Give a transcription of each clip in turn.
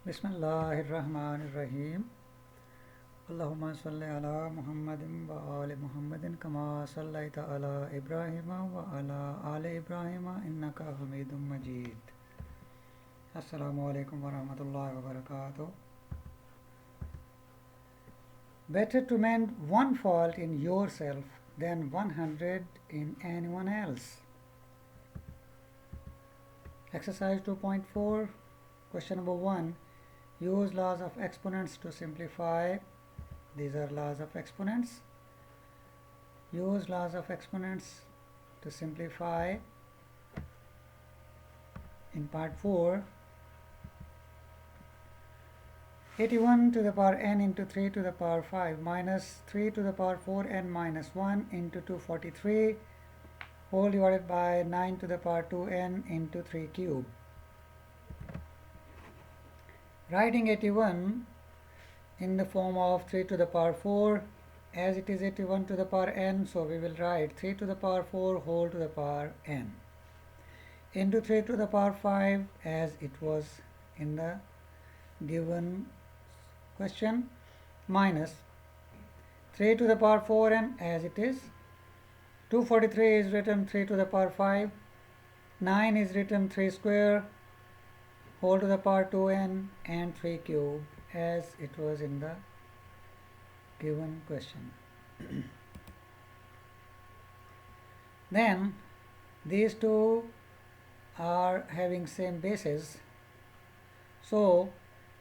बिस्मिल्लाहिर्रहमानिर्रहीम अल्लाहुम्मा सल्लि अला मुहम्मदिन व आलि मुहम्मदिन कमा सल्लैता अला इब्राहिम व अला आलि इब्राहिम इन्नका हमीदुम मजीद। अस्सलामु अलैकुम व रहमतुल्लाहि व बरकातुहू। Better to mend one fault in yourself than 100 in anyone else. Exercise 2.4, question number 1. Use laws of exponents to simplify. These are laws of exponents. Use laws of exponents to simplify. In part 4, 81 to the power n into 3 to the power 5 minus 3 to the power 4n minus 1 into 243 whole divided by 9 to the power 2n into 3 cube. Writing 81 in the form of 3 to the power 4, as it is 81 to the power n, so we will write 3 to the power 4 whole to the power n into 3 to the power 5 as it was in the given question, minus 3 to the power 4n as it is. 243 is written 3 to the power 5, 9 is written 3 square whole to the power 2n and 3 cube as it was in the given question. Then these two are having same bases, so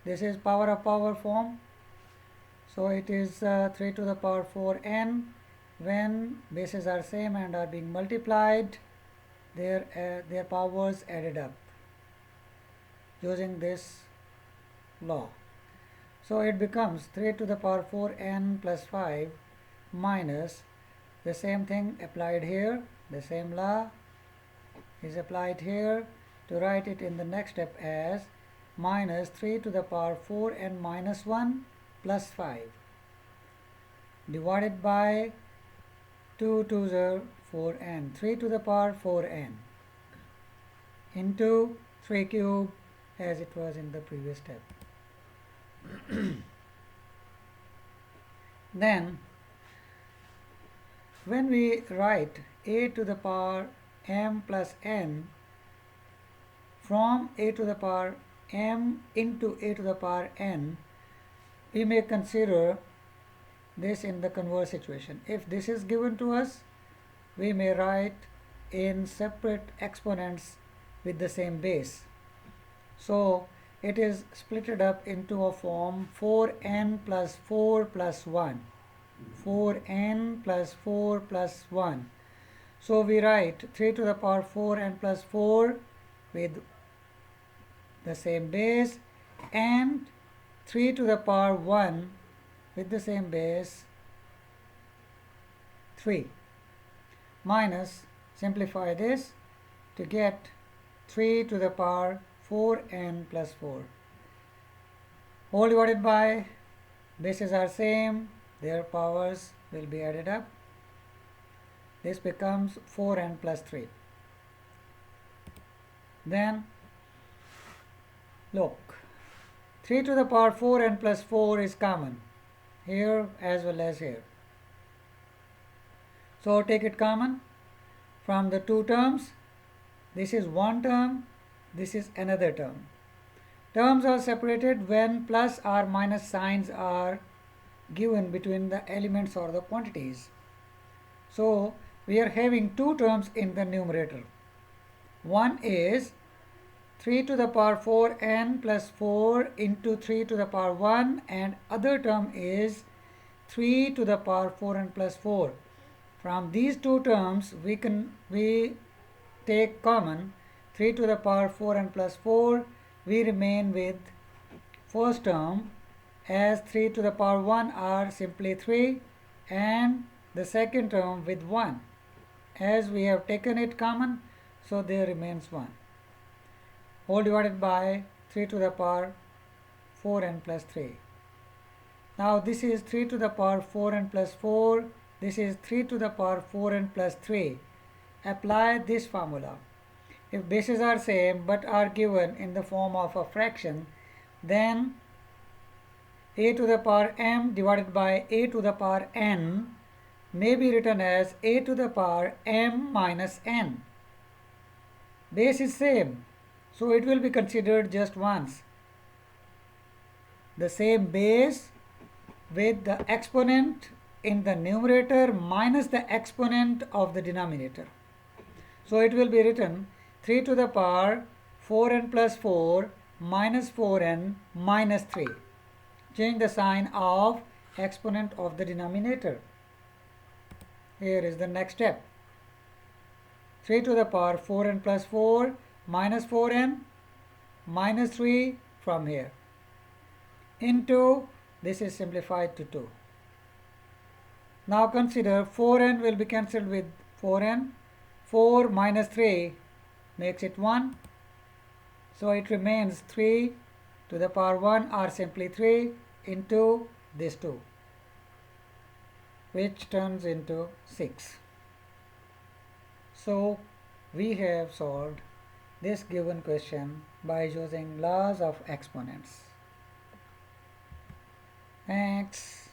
this is power of power form, so it is 3 to the power 4n. When bases are same and are being multiplied, their powers added up using this law. So it becomes 3 to the power 4n plus 5 minus the same thing applied here, the same law is applied here to write it in the next step as minus 3 to the power 4n minus 1 plus 5 divided by 2 to the 4n, 3 to the power 4n into 3 cube as it was in the previous step. Then when we write a to the power m plus n from a to the power m into a to the power n, we may consider this in the converse situation. If this is given to us, we may write in separate exponents with the same base. So it is splitted up into a form 4n plus 4 plus 1, 4n plus 4 plus 1. So we write 3 to the power 4n plus 4 with the same base and 3 to the power 1 with the same base 3 minus, simplify this to get 3 to the power 4n plus 4 whole divided by, bases are same, their powers will be added up. This becomes 4n plus 3. Then look, 3 to the power 4n plus 4 is common here as well as here. So take it common from the two terms. This is one term, this is another term. Terms are separated when plus or minus signs are given between the elements or the quantities. So we are having two terms in the numerator. One is 3 to the power 4n plus 4 into 3 to the power 1, and other term is 3 to the power 4n plus 4. From these two terms we take common 3 to the power 4n plus 4. We remain with first term as 3 to the power 1 are simply 3 and the second term with 1. As we have taken it common, so there remains 1 whole divided by 3 to the power 4n plus 3. Now this is 3 to the power 4n plus 4. This is 3 to the power 4n plus 3. Apply this formula. If bases are same but are given in the form of a fraction, then a to the power m divided by a to the power n may be written as a to the power m minus n. Base is same, so it will be considered just once. The same base with the exponent in the numerator minus the exponent of the denominator. So it will be written 3 to the power 4n plus 4 minus 4n minus 3. Change the sign of exponent of the denominator. Here is the next step. 3 to the power 4n plus 4 minus 4n minus 3 from here into, this is simplified to 2. Now consider 4n will be cancelled with 4n. 4 minus 3 makes it 1. So it remains 3 to the power 1 or simply 3 into this 2, which turns into 6. So we have solved this given question by using laws of exponents. Thanks.